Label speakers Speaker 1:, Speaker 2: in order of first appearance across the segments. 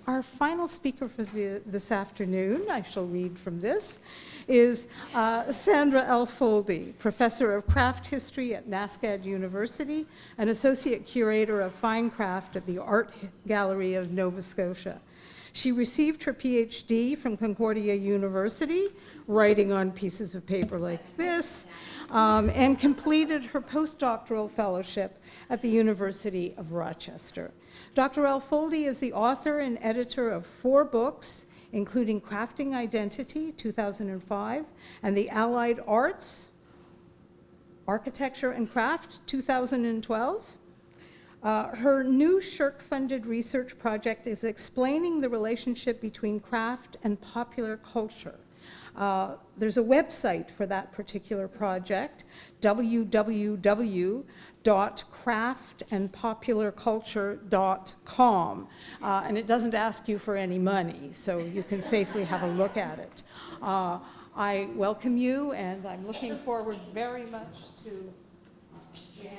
Speaker 1: our final speaker for this afternoon, I shall read from this, is Sandra Alfoldy, Professor of Craft History at NASCAD University and Associate Curator of Fine Craft at the Art Gallery of Nova Scotia. She received her PhD from Concordia University, writing on pieces of paper like this, and completed her postdoctoral fellowship at the University of Rochester. Dr. Alfoldy is the author and editor of 4 books, including Crafting Identity, 2005, and The Allied Arts, Architecture and Craft, 2012. Her new Shirk-funded research project is explaining the relationship between craft and popular culture. There's a website for that particular project, www.craftandpopularculture.com, and it doesn't ask you for any money, so you can safely have a look at it. I welcome you, and I'm looking forward very much to jam.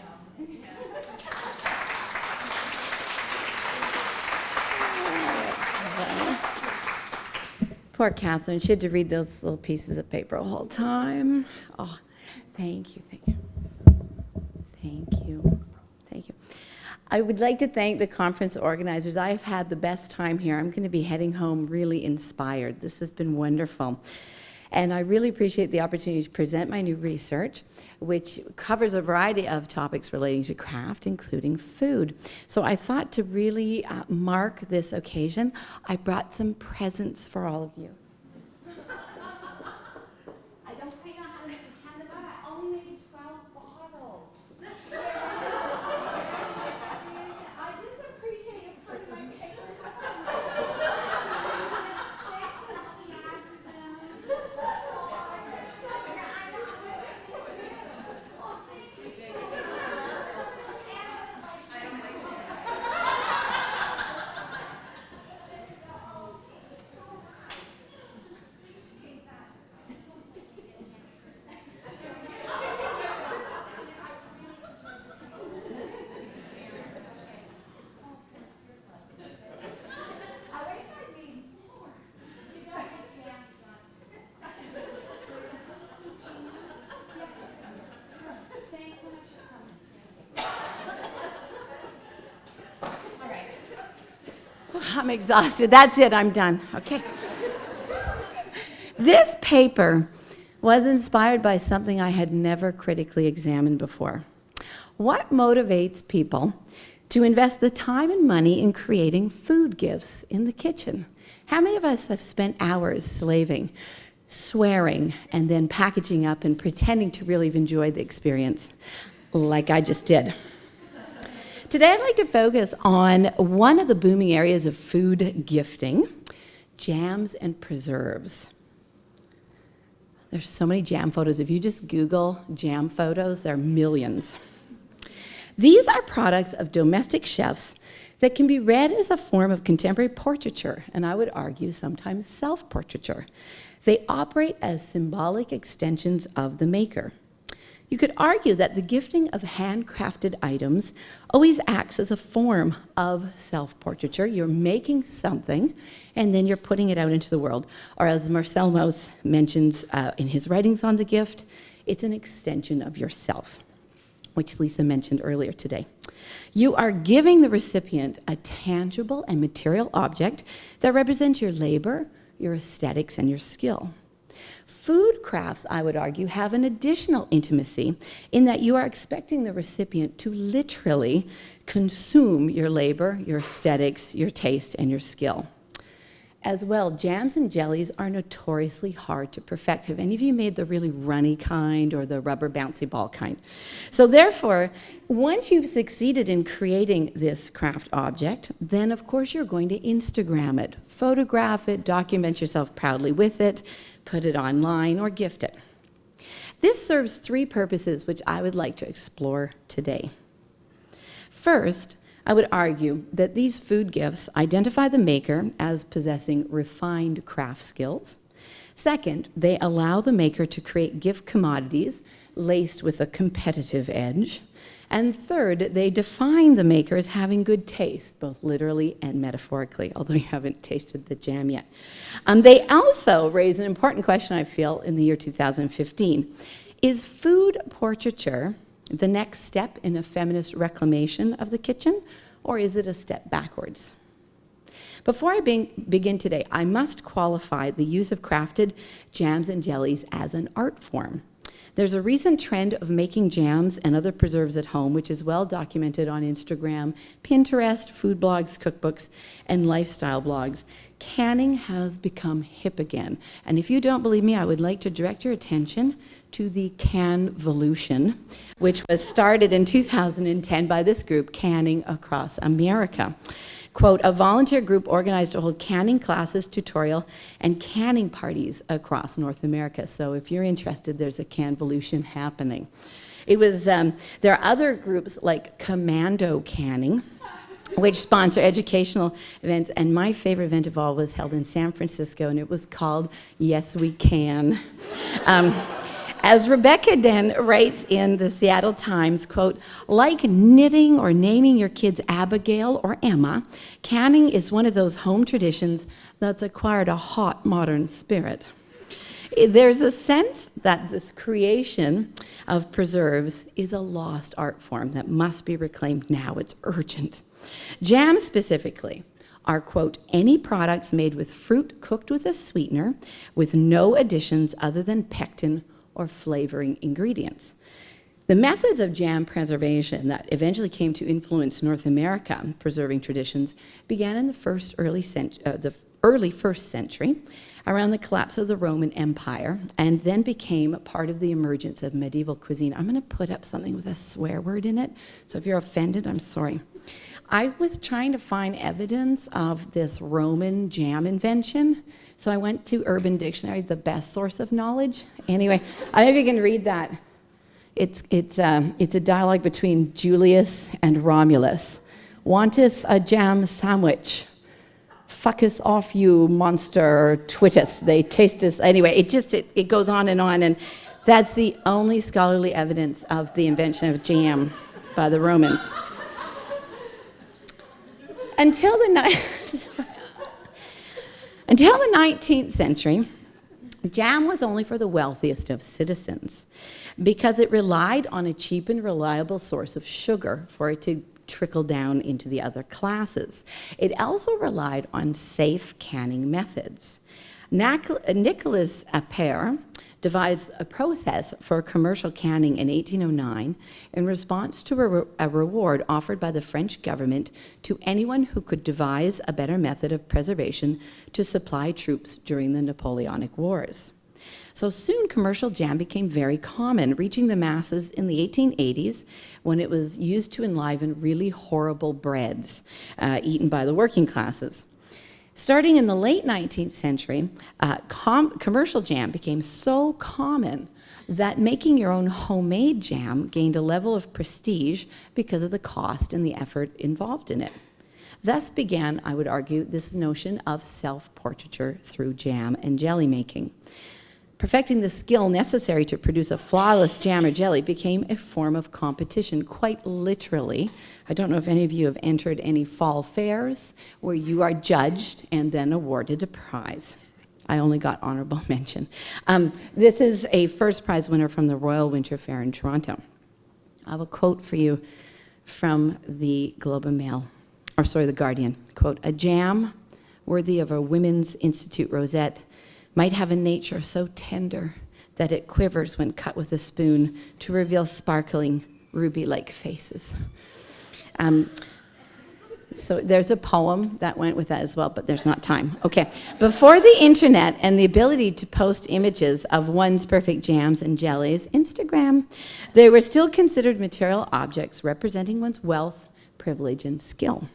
Speaker 2: Poor Catherine, she had to read those little pieces of paper the whole time. Oh, thank you, thank you. Thank you, thank you. I would like to thank the conference organizers. I've had the best time here. I'm going to be heading home really inspired. This has been wonderful. And I really appreciate the opportunity to present my new research, which covers a variety of topics relating to craft, including food. So I thought to really mark this occasion, I brought some presents for all of you. I don't quite know how to make a can of butter. I only made 12 bottles. I just appreciate you putting my pictures I'm exhausted. That's it. I'm done. Okay. This paper was inspired by something I had never critically examined before. What motivates people to invest the time and money in creating food gifts in the kitchen? How many of us have spent hours slaving, swearing, and then packaging up and pretending to really enjoy the experience, like I just did? Today, I'd like to focus on one of the booming areas of food gifting, jams and preserves. There's so many jam photos. If you just Google jam photos, there are millions. These are products of domestic chefs that can be read as a form of contemporary portraiture, and I would argue sometimes self-portraiture. They operate as symbolic extensions of the maker. You could argue that the gifting of handcrafted items always acts as a form of self-portraiture. You're making something, and then you're putting it out into the world. Or as Marcel Mauss mentions in his writings on the gift, it's an extension of yourself, which Lisa mentioned earlier today. You are giving the recipient a tangible and material object that represents your labor, your aesthetics, and your skill. Food crafts, I would argue, have an additional intimacy in that you are expecting the recipient to literally consume your labor, your aesthetics, your taste, and your skill. As well, jams and jellies are notoriously hard to perfect. Have any of you made the really runny kind or the rubber bouncy ball kind? So therefore, once you've succeeded in creating this craft object, then of course you're going to Instagram it, photograph it, document yourself proudly with it, put it online, or gift it. This serves 3 purposes which I would like to explore today. First, I would argue that these food gifts identify the maker as possessing refined craft skills. Second, they allow the maker to create gift commodities laced with a competitive edge. And third, they define the maker as having good taste, both literally and metaphorically, although you haven't tasted the jam yet. They also raise an important question, I feel, in the year 2015. Is food portraiture the next step in a feminist reclamation of the kitchen, or is it a step backwards? Before I begin today, I must qualify the use of crafted jams and jellies as an art form. There's a recent trend of making jams and other preserves at home, which is well documented on Instagram, Pinterest, food blogs, cookbooks, and lifestyle blogs. Canning has become hip again. And if you don't believe me, I would like to direct your attention to the Canvolution, which was started in 2010 by this group, Canning Across America. Quote, a volunteer group organized to hold canning classes, tutorial, and canning parties across North America. So if you're interested, there's a Canvolution happening. It was, there are other groups like Commando Canning, which sponsor educational events, and my favorite event of all was held in San Francisco, and it was called Yes We Can. As Rebecca Den writes in the Seattle Times, quote, like knitting or naming your kids Abigail or Emma, canning is one of those home traditions that's acquired a hot modern spirit. There's a sense that this creation of preserves is a lost art form that must be reclaimed now. It's urgent. Jams specifically are, quote, any products made with fruit cooked with a sweetener with no additions other than pectin or flavoring ingredients. The methods of jam preservation that eventually came to influence North America preserving traditions began in the early first century, around the collapse of the Roman Empire, and then became part of the emergence of medieval cuisine. I'm going to put up something with a swear word in it, so if you're offended, I'm sorry. I was trying to find evidence of this Roman jam invention, so I went to Urban Dictionary, the best source of knowledge. Anyway, I don't know if you can read that. It's a dialogue between Julius and Romulus. Wanteth a jam sandwich. Fucketh off you monster twitteth. They taste us. Anyway, it goes on, and that's the only scholarly evidence of the invention of jam by the Romans. Until the 19th century, jam was only for the wealthiest of citizens because it relied on a cheap and reliable source of sugar for it to trickle down into the other classes. It also relied on safe canning methods. Nicolas Appert devised a process for commercial canning in 1809 in response to a reward offered by the French government to anyone who could devise a better method of preservation to supply troops during the Napoleonic Wars. So soon commercial jam became very common, reaching the masses in the 1880s when it was used to enliven really horrible breads eaten by the working classes. Starting in the late 19th century, commercial jam became so common that making your own homemade jam gained a level of prestige because of the cost and the effort involved in it. Thus began, I would argue, this notion of self-portraiture through jam and jelly making. Perfecting the skill necessary to produce a flawless jam or jelly became a form of competition, quite literally. I don't know if any of you have entered any fall fairs where you are judged and then awarded a prize. I only got honorable mention. This is a first prize winner from the Royal Winter Fair in Toronto. I have a quote for you from the the Guardian. Quote, a jam worthy of a Women's Institute rosette might have a nature so tender that it quivers when cut with a spoon to reveal sparkling ruby-like faces. So there's a poem that went with that as well, but there's not time. Okay, before the internet and the ability to post images of one's perfect jams and jellies, Instagram, they were still considered material objects representing one's wealth, privilege, and skill.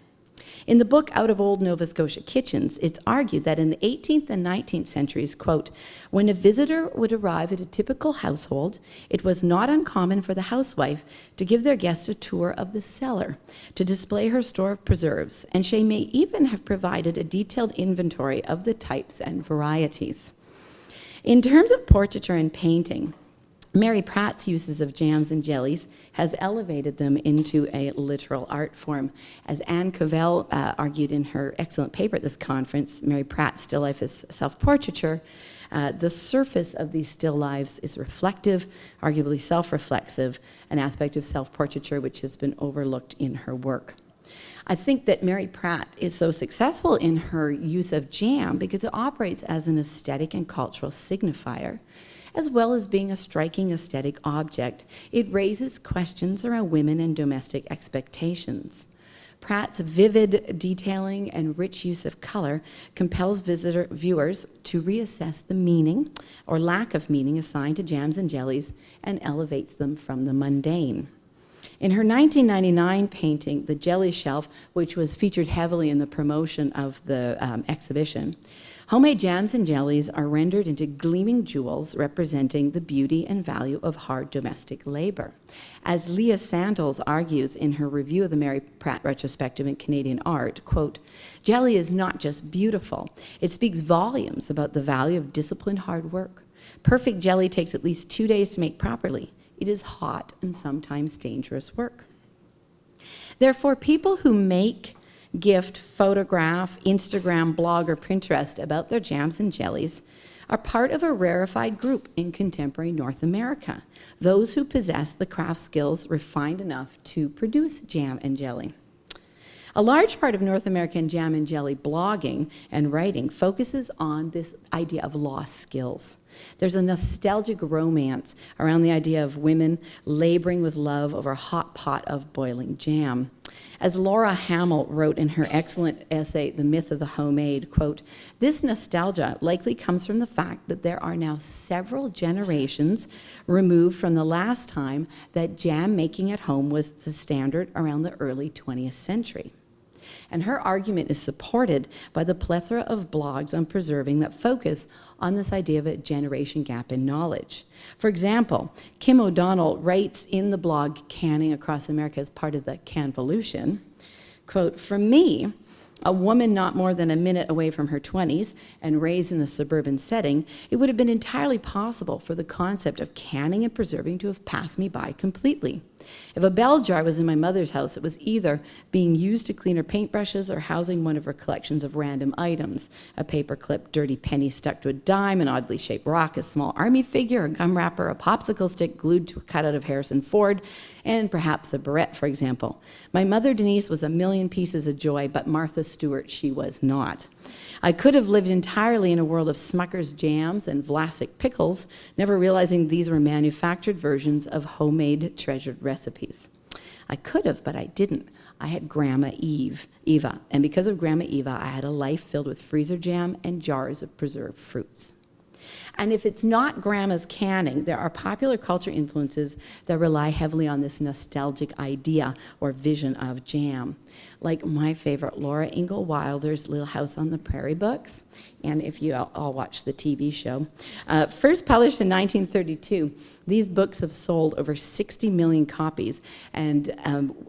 Speaker 2: In the book Out of Old Nova Scotia Kitchens, it's argued that in the 18th and 19th centuries, quote, when a visitor would arrive at a typical household, it was not uncommon for the housewife to give their guest a tour of the cellar to display her store of preserves, and she may even have provided a detailed inventory of the types and varieties. In terms of portraiture and painting, Mary Pratt's uses of jams and jellies has elevated them into a literal art form. As Anne Cavell argued in her excellent paper at this conference, Mary Pratt's Still Life is Self-Portraiture, the surface of these still lives is reflective, arguably self-reflexive, an aspect of self-portraiture which has been overlooked in her work. I think that Mary Pratt is so successful in her use of jam because it operates as an aesthetic and cultural signifier, as well as being a striking aesthetic object. It raises questions around women and domestic expectations. Pratt's vivid detailing and rich use of color compels viewers to reassess the meaning or lack of meaning assigned to jams and jellies and elevates them from the mundane. In her 1999 painting, The Jelly Shelf, which was featured heavily in the promotion of the exhibition, homemade jams and jellies are rendered into gleaming jewels representing the beauty and value of hard domestic labor. As Leah Sandals argues in her review of the Mary Pratt retrospective in Canadian art, quote, "Jelly is not just beautiful, it speaks volumes about the value of disciplined hard work. Perfect jelly takes at least 2 days to make properly. It is hot and sometimes dangerous work." Therefore, people who make, gift, photograph, Instagram, blog, or Pinterest about their jams and jellies are part of a rarefied group in contemporary North America, those who possess the craft skills refined enough to produce jam and jelly. A large part of North American jam and jelly blogging and writing focuses on this idea of lost skills. There's a nostalgic romance around the idea of women laboring with love over a hot pot of boiling jam. As Laura Hamill wrote in her excellent essay, The Myth of the Homemade, quote, "This nostalgia likely comes from the fact that there are now several generations removed from the last time that jam making at home was the standard around the early 20th century. And her argument is supported by the plethora of blogs on preserving that focus on this idea of a generation gap in knowledge. For example, Kim O'Donnell writes in the blog Canning Across America as part of the Canvolution, quote, "For me, a woman not more than a minute away from her 20s and raised in a suburban setting, it would have been entirely possible for the concept of canning and preserving to have passed me by completely. If a bell jar was in my mother's house, it was either being used to clean her paintbrushes or housing one of her collections of random items, a paper clip, dirty penny stuck to a dime, an oddly shaped rock, a small army figure, a gum wrapper, a popsicle stick glued to a cutout of Harrison Ford, and perhaps a barrette, for example. My mother, Denise, was a million pieces of joy, but Martha Stewart, she was not. I could have lived entirely in a world of Smucker's jams and Vlasic pickles, never realizing these were manufactured versions of homemade treasured recipes. I could have, but I didn't. I had Grandma Eva, and because of Grandma Eva, I had a life filled with freezer jam and jars of preserved fruits." And if it's not Grandma's canning, there are popular culture influences that rely heavily on this nostalgic idea or vision of jam. Like my favorite, Laura Ingalls Wilder's Little House on the Prairie books, and if you all watch the TV show. First published in 1932, these books have sold over 60 million copies and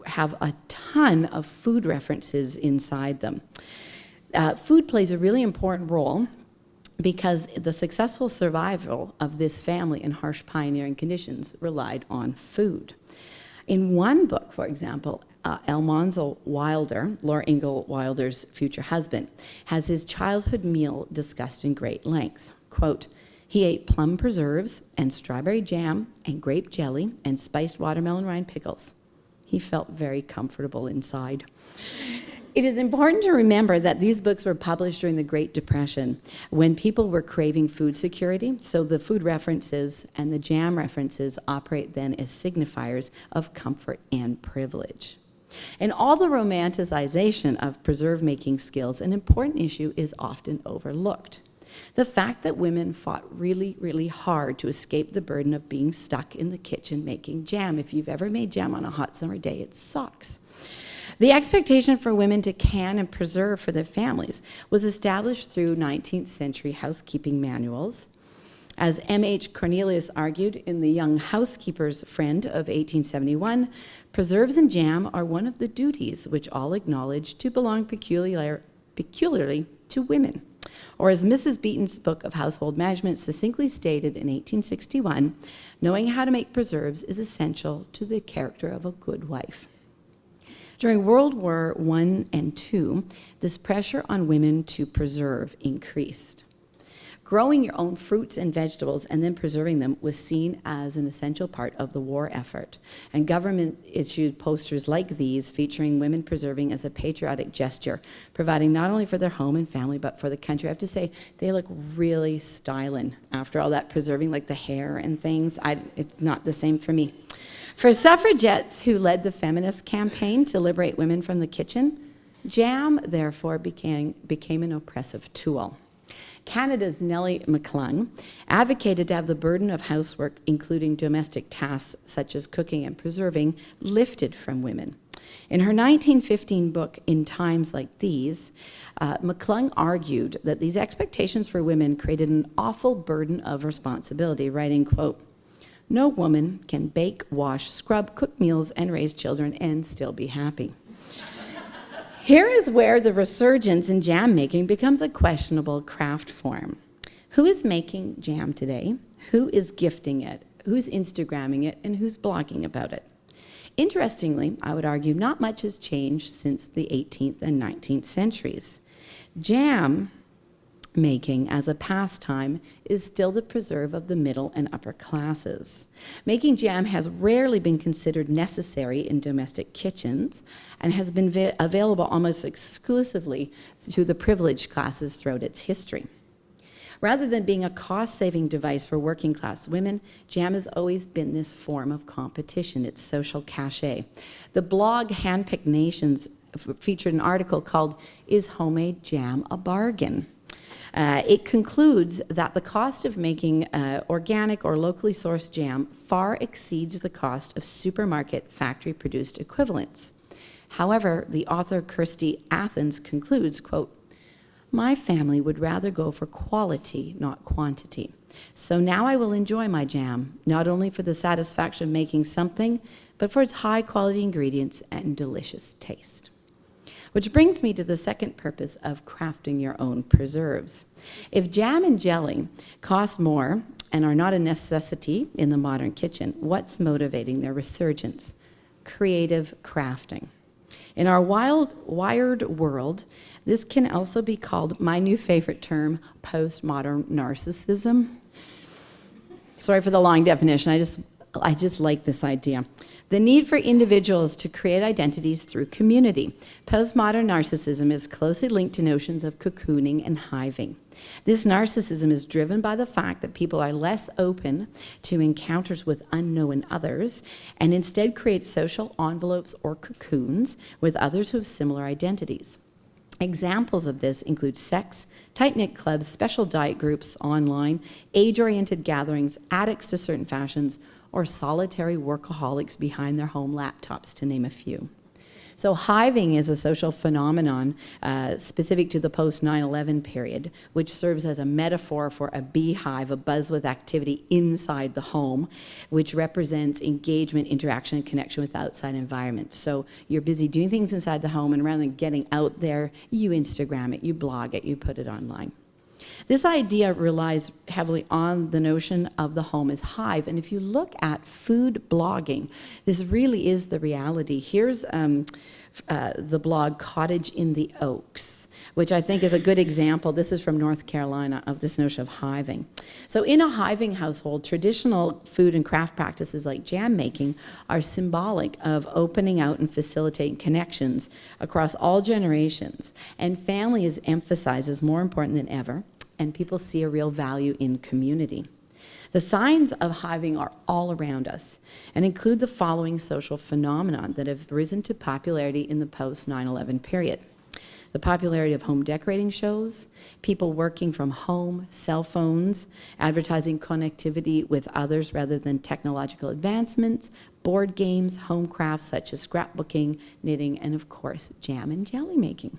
Speaker 2: have a ton of food references inside them. Food plays a really important role because the successful survival of this family in harsh pioneering conditions relied on food. In one book, for example, Almanzo Wilder, Laura Ingalls Wilder's future husband, has his childhood meal discussed in great length. Quote, "He ate plum preserves and strawberry jam and grape jelly and spiced watermelon rind pickles. He felt very comfortable inside." It is important to remember that these books were published during the Great Depression when people were craving food security, so the food references and the jam references operate then as signifiers of comfort and privilege. In all the romanticization of preserve-making skills, an important issue is often overlooked. The fact that women fought really, really hard to escape the burden of being stuck in the kitchen making jam. If you've ever made jam on a hot summer day, it sucks. The expectation for women to can and preserve for their families was established through 19th century housekeeping manuals. As M.H. Cornelius argued in The Young Housekeeper's Friend of 1871, preserves and jam are one of the duties which all acknowledge to belong peculiarly to women. Or as Mrs. Beaton's book of household management succinctly stated in 1861, knowing how to make preserves is essential to the character of a good wife. During World War I and II, this pressure on women to preserve increased. Growing your own fruits and vegetables and then preserving them was seen as an essential part of the war effort. And government issued posters like these featuring women preserving as a patriotic gesture, providing not only for their home and family, but for the country. I have to say, they look really styling after all that preserving, like the hair and things. It's not the same for me. For suffragettes who led the feminist campaign to liberate women from the kitchen, jam, therefore, became an oppressive tool. Canada's Nellie McClung advocated to have the burden of housework, including domestic tasks such as cooking and preserving, lifted from women. In her 1915 book, In Times Like These, McClung argued that these expectations for women created an awful burden of responsibility, writing, quote, "No woman can bake, wash, scrub, cook meals, and raise children and still be happy." Here is where the resurgence in jam making becomes a questionable craft form. Who is making jam today? Who is gifting it? Who's Instagramming it? And who's blogging about it? Interestingly, I would argue not much has changed since the 18th and 19th centuries. Jam making as a pastime is still the preserve of the middle and upper classes. Making jam has rarely been considered necessary in domestic kitchens and has been available almost exclusively to the privileged classes throughout its history. Rather than being a cost-saving device for working class women, jam has always been this form of competition, its social cachet. The blog Handpicked Nations featured an article called "Is Homemade Jam a Bargain?" It concludes that the cost of making organic or locally sourced jam far exceeds the cost of supermarket factory-produced equivalents. However, the author Kirsty Athens concludes, quote, "My family would rather go for quality, not quantity. So now I will enjoy my jam, not only for the satisfaction of making something, but for its high-quality ingredients and delicious taste." Which brings me to the second purpose of crafting your own preserves. If jam and jelly cost more and are not a necessity in the modern kitchen, what's motivating their resurgence? Creative crafting. In our wired world, this can also be called, my new favorite term, postmodern narcissism. Sorry for the long definition, I just like this idea. The need for individuals to create identities through community. Postmodern narcissism is closely linked to notions of cocooning and hiving. This narcissism is driven by the fact that people are less open to encounters with unknown others and instead create social envelopes or cocoons with others who have similar identities. Examples of this include sex, tight-knit clubs, special diet groups online, age-oriented gatherings, addicts to certain fashions, or solitary workaholics behind their home laptops, to name a few. So hiving is a social phenomenon specific to the post-9/11 period, which serves as a metaphor for a beehive, a buzz with activity inside the home, which represents engagement, interaction, and connection with the outside environment. So you're busy doing things inside the home, and rather than getting out there, you Instagram it, you blog it, you put it online. This idea relies heavily on the notion of the home as hive. And if you look at food blogging, this really is the reality. Here's the blog Cottage in the Oaks, which I think is a good example. This is from North Carolina, of this notion of hiving. So in a hiving household, traditional food and craft practices like jam making are symbolic of opening out and facilitating connections across all generations. And family is emphasized as more important than ever, and people see a real value in community. The signs of hiving are all around us and include the following social phenomena that have risen to popularity in the post-9/11 period. The popularity of home decorating shows, people working from home, cell phones, advertising connectivity with others rather than technological advancements, board games, home crafts such as scrapbooking, knitting, and of course, jam and jelly making.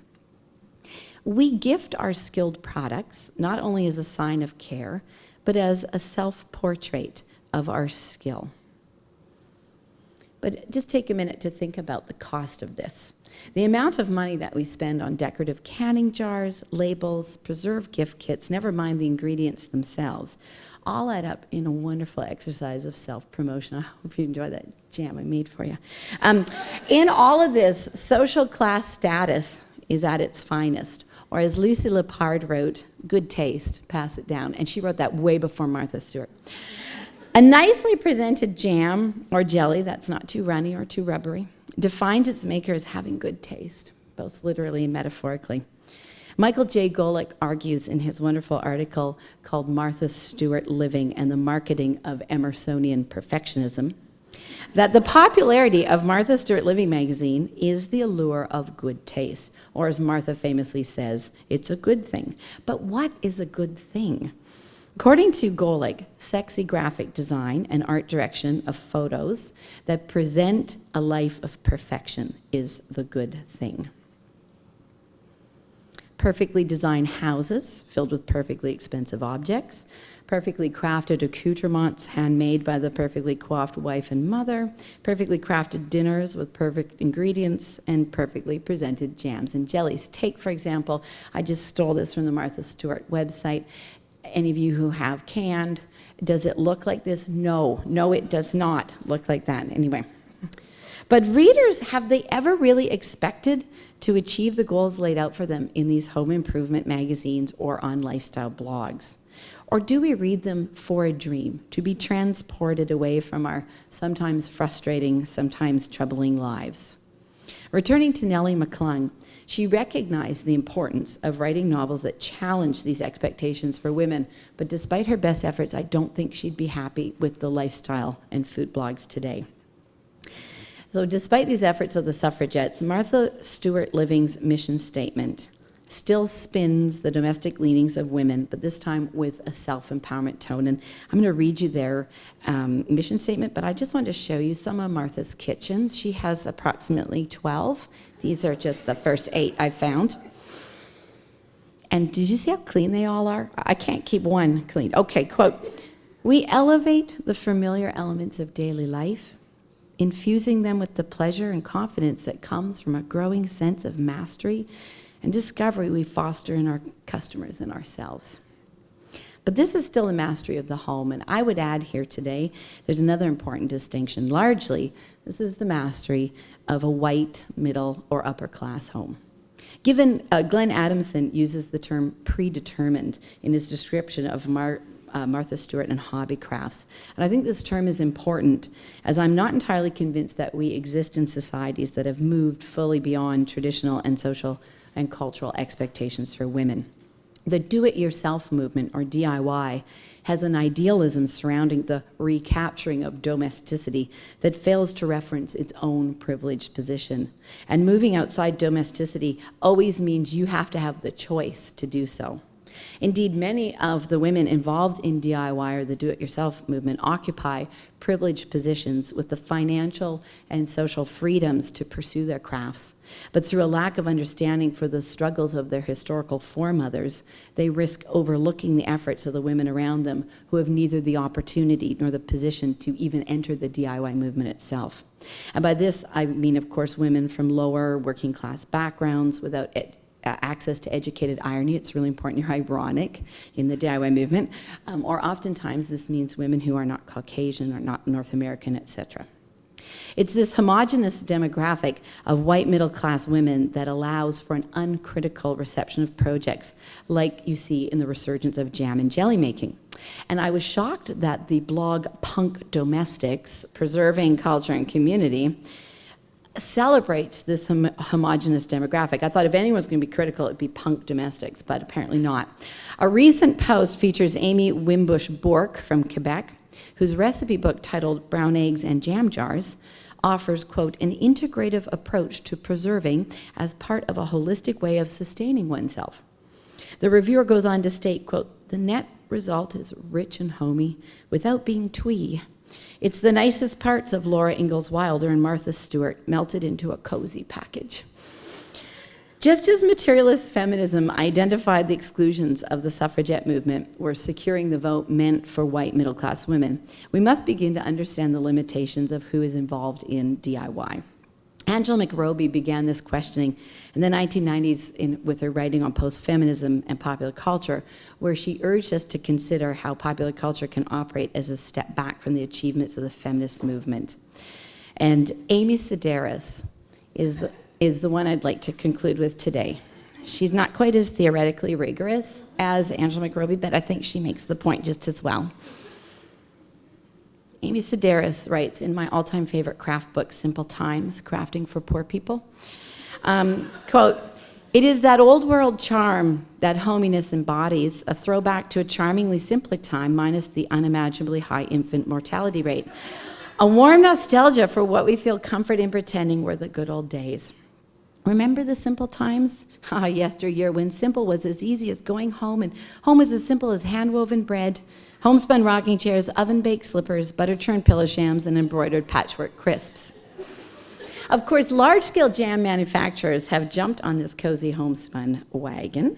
Speaker 2: We gift our skilled products not only as a sign of care, but as a self-portrait of our skill. But just take a minute to think about the cost of this. The amount of money that we spend on decorative canning jars, labels, preserved gift kits, never mind the ingredients themselves, all add up in a wonderful exercise of self-promotion. I hope you enjoy that jam I made for you. In all of this, social class status is at its finest. Or as Lucy Lepard wrote, good taste, pass it down. And she wrote that way before Martha Stewart. A nicely presented jam or jelly that's not too runny or too rubbery defines its maker as having good taste, both literally and metaphorically. Michael J. Golick argues in his wonderful article called Martha Stewart Living and the Marketing of Emersonian Perfectionism that the popularity of Martha Stewart Living magazine is the allure of good taste, or as Martha famously says, it's a good thing. But what is a good thing? According to Golick, sexy graphic design and art direction of photos that present a life of perfection is the good thing. Perfectly designed houses filled with perfectly expensive objects, perfectly crafted accoutrements handmade by the perfectly coiffed wife and mother, perfectly crafted dinners with perfect ingredients, and perfectly presented jams and jellies. Take, for example, I just stole this from the Martha Stewart website. Any of you who have canned, does it look like this? No, it does not look like that. Anyway. But readers, have they ever really expected to achieve the goals laid out for them in these home improvement magazines or on lifestyle blogs? Or do we read them for a dream, to be transported away from our sometimes frustrating, sometimes troubling lives? Returning to Nellie McClung, she recognized the importance of writing novels that challenge these expectations for women, but despite her best efforts, I don't think she'd be happy with the lifestyle and food blogs today. So despite these efforts of the suffragettes, Martha Stewart Living's mission statement still spins the domestic leanings of women, but this time with a self-empowerment tone. And I'm going to read you their mission statement, but I just wanted to show you some of Martha's kitchens. She has approximately 12. These are just the first 8 I found. And did you see how clean they all are? I can't keep one clean. Okay, quote, "We elevate the familiar elements of daily life, infusing them with the pleasure and confidence that comes from a growing sense of mastery and discovery we foster in our customers and ourselves." But this is still a mastery of the home, and I would add here today, there's another important distinction. Largely, this is the mastery of a white, middle, or upper class home. Glenn Adamson uses the term predetermined in his description of Martha Stewart and hobby crafts. And I think this term is important, as I'm not entirely convinced that we exist in societies that have moved fully beyond traditional and social and cultural expectations for women. The do-it-yourself movement, or DIY, has an idealism surrounding the recapturing of domesticity that fails to reference its own privileged position. And moving outside domesticity always means you have to have the choice to do so. Indeed, many of the women involved in DIY or the do-it-yourself movement occupy privileged positions with the financial and social freedoms to pursue their crafts. But through a lack of understanding for the struggles of their historical foremothers, they risk overlooking the efforts of the women around them who have neither the opportunity nor the position to even enter the DIY movement itself. And by this, I mean, of course, women from lower working class backgrounds without access to educated irony. It's really important you're ironic in the DIY movement. Or oftentimes this means women who are not Caucasian or not North American, etc. It's this homogenous demographic of white middle-class women that allows for an uncritical reception of projects like you see in the resurgence of jam and jelly making. And I was shocked that the blog Punk Domestics, Preserving Culture and Community, celebrates this homogenous demographic. I thought if anyone's going to be critical, it'd be punk domestics, but apparently not. A recent post features Amy Wimbush-Bourque from Quebec, whose recipe book titled Brown Eggs and Jam Jars offers, quote, an integrative approach to preserving as part of a holistic way of sustaining oneself. The reviewer goes on to state, quote, the net result is rich and homey without being twee. It's the nicest parts of Laura Ingalls Wilder and Martha Stewart melted into a cozy package. Just as materialist feminism identified the exclusions of the suffragette movement where securing the vote meant for white middle-class women, we must begin to understand the limitations of who is involved in DIY. Angela McRobbie began this questioning in the 1990s with her writing on post-feminism and popular culture, where she urged us to consider how popular culture can operate as a step back from the achievements of the feminist movement. And Amy Sedaris is the one I'd like to conclude with today. She's not quite as theoretically rigorous as Angela McRobbie, but I think she makes the point just as well. Amy Sedaris writes in my all-time favorite craft book, Simple Times, Crafting for Poor People, quote, "It is that old world charm that hominess embodies, a throwback to a charmingly simpler time minus the unimaginably high infant mortality rate. A warm nostalgia for what we feel comfort in pretending were the good old days. Remember the simple times? Yesteryear, when simple was as easy as going home, and home was as simple as hand-woven bread, homespun rocking chairs, oven-baked slippers, butter-churned pillow shams, and embroidered patchwork crisps. Of course, large-scale jam manufacturers have jumped on this cozy homespun wagon.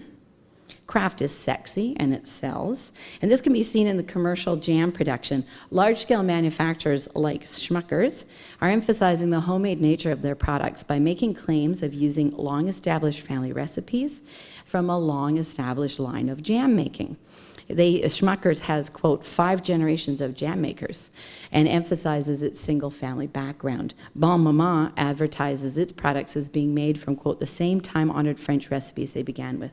Speaker 2: Craft is sexy, and it sells. And this can be seen in the commercial jam production. Large-scale manufacturers like Schmuckers are emphasizing the homemade nature of their products by making claims of using long-established family recipes from a long-established line of jam making. Schmuckers has, quote, 5 generations of jam makers and emphasizes its single-family background. Bon Maman advertises its products as being made from, quote, the same time-honored French recipes they began with.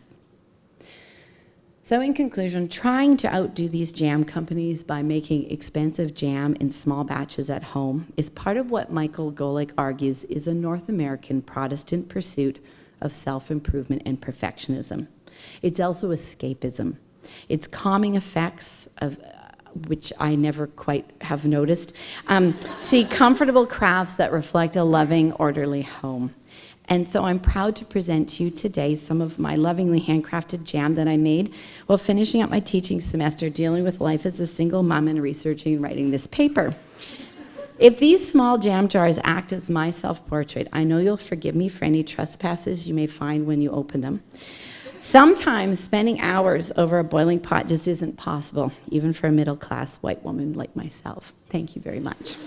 Speaker 2: So in conclusion, trying to outdo these jam companies by making expensive jam in small batches at home is part of what Michael Golick argues is a North American Protestant pursuit of self-improvement and perfectionism. It's also escapism. Its calming effects, of which I never quite have noticed, see comfortable crafts that reflect a loving, orderly home. And so I'm proud to present to you today some of my lovingly handcrafted jam that I made while finishing up my teaching semester dealing with life as a single mom and researching and writing this paper. If these small jam jars act as my self-portrait, I know you'll forgive me for any trespasses you may find when you open them. Sometimes spending hours over a boiling pot just isn't possible, even for a middle-class white woman like myself. Thank you very much.